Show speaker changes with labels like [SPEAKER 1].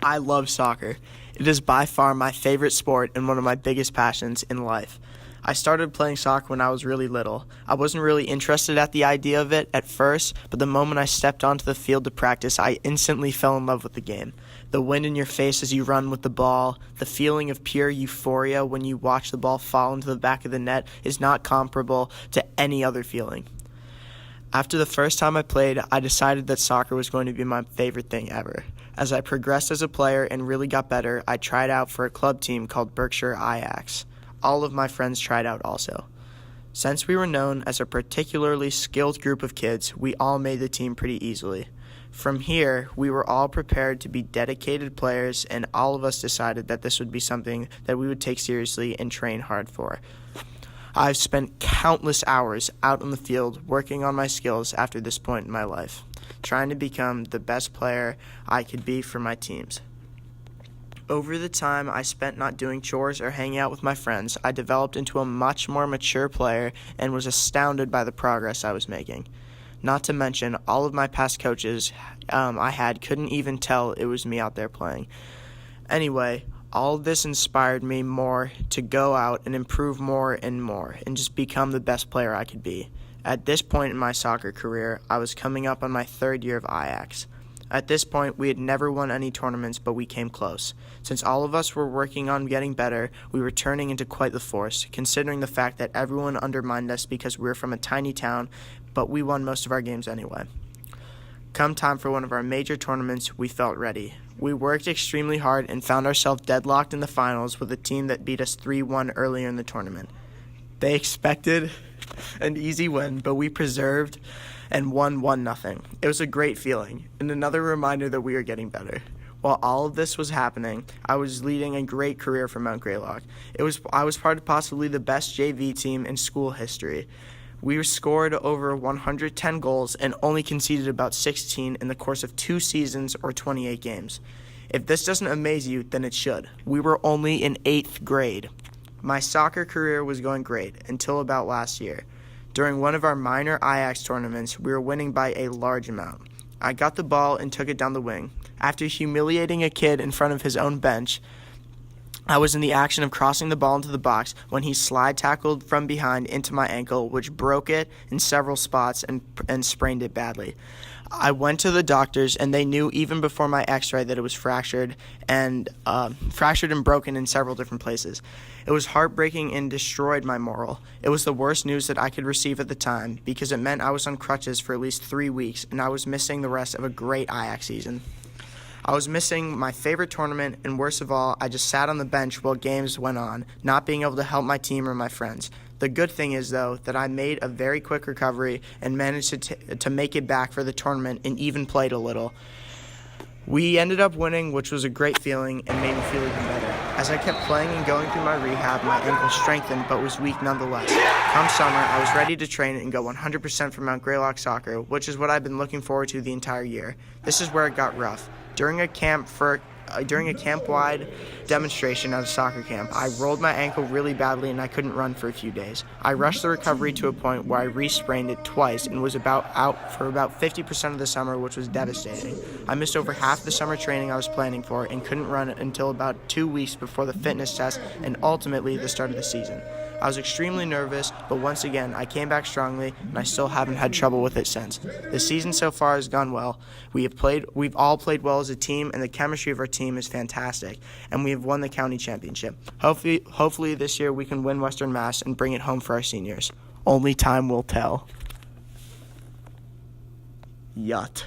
[SPEAKER 1] I love soccer. It is by far my favorite sport and one of my biggest passions in life. I started playing soccer when I was really little. I wasn't really interested at the idea of it at first, but the moment I stepped onto the field to practice, I instantly fell in love with the game. The wind in your face as you run with the ball, the feeling of pure euphoria when you watch the ball fall into the back of the net is not comparable to any other feeling. After the first time I played, I decided that soccer was going to be my favorite thing ever. As I progressed as a player and really got better, I tried out for a club team called Berkshire Ajax. All of my friends tried out also. Since we were known as a particularly skilled group of kids, we all made the team pretty easily. From here, we were all prepared to be dedicated players, and all of us decided that this would be something that we would take seriously and train hard for. I've spent countless hours out on the field working on my skills after this point in my life, trying to become the best player I could be for my teams. Over the time I spent not doing chores or hanging out with my friends, I developed into a much more mature player and was astounded by the progress I was making. Not to mention, all of my past coaches I had couldn't even tell it was me out there playing. Anyway, all of this inspired me more to go out and improve more and just become the best player I could be. At this point in my soccer career, I was coming up on my third year of Ajax. At this point, we had never won any tournaments, but we came close. Since all of us were working on getting better, we were turning into quite the force, considering the fact that everyone undermined us because we were from a tiny town, but we won most of our games anyway. Come time for one of our major tournaments, we felt ready. We worked extremely hard and found ourselves deadlocked in the finals with a team that beat us 3-1 earlier in the tournament. They expected an easy win, but we persevered and won 1-0. It was a great feeling, and another reminder that we are getting better. While all of this was happening, I was leading a great career for Mount Greylock. I was part of possibly the best JV team in school history. We scored over 110 goals and only conceded about 16 in the course of 2 seasons or 28 games. If this doesn't amaze you, then it should. We were only in 8th grade. My soccer career was going great until about last year. During one of our minor Ajax tournaments, we were winning by a large amount. I got the ball and took it down the wing. After humiliating a kid in front of his own bench, I was in the action of crossing the ball into the box when he slide tackled from behind into my ankle, which broke it in several spots and sprained it badly. I went to the doctors, and they knew even before my x-ray that it was fractured and broken in several different places. It was heartbreaking and destroyed my morale. It was the worst news that I could receive at the time because it meant I was on crutches for at least 3 weeks, and I was missing the rest of a great Ajax season. I was missing my favorite tournament, and worst of all, I just sat on the bench while games went on, not being able to help my team or my friends. The good thing is, though, that I made a very quick recovery and managed to make it back for the tournament and even played a little. We ended up winning, which was a great feeling and made me feel even better. As I kept playing and going through my rehab, my ankle strengthened but was weak nonetheless. Come summer, I was ready to train and go 100% for Mount Greylock soccer, which is what I've been looking forward to the entire year. This is where it got rough. During a camp-wide demonstration at a soccer camp, I rolled my ankle really badly and I couldn't run for a few days. I rushed the recovery to a point where I re-sprained it twice and was out for about 50% of the summer, which was devastating. I missed over half the summer training I was planning for and couldn't run until about 2 weeks before the fitness test and ultimately the start of the season. I was extremely nervous, but once again, I came back strongly, and I still haven't had trouble with it since. The season so far has gone well. We've all played well as a team, and the chemistry of our team is fantastic, and we have won the county championship. Hopefully this year we can win Western Mass and bring it home for our seniors. Only time will tell. Yacht.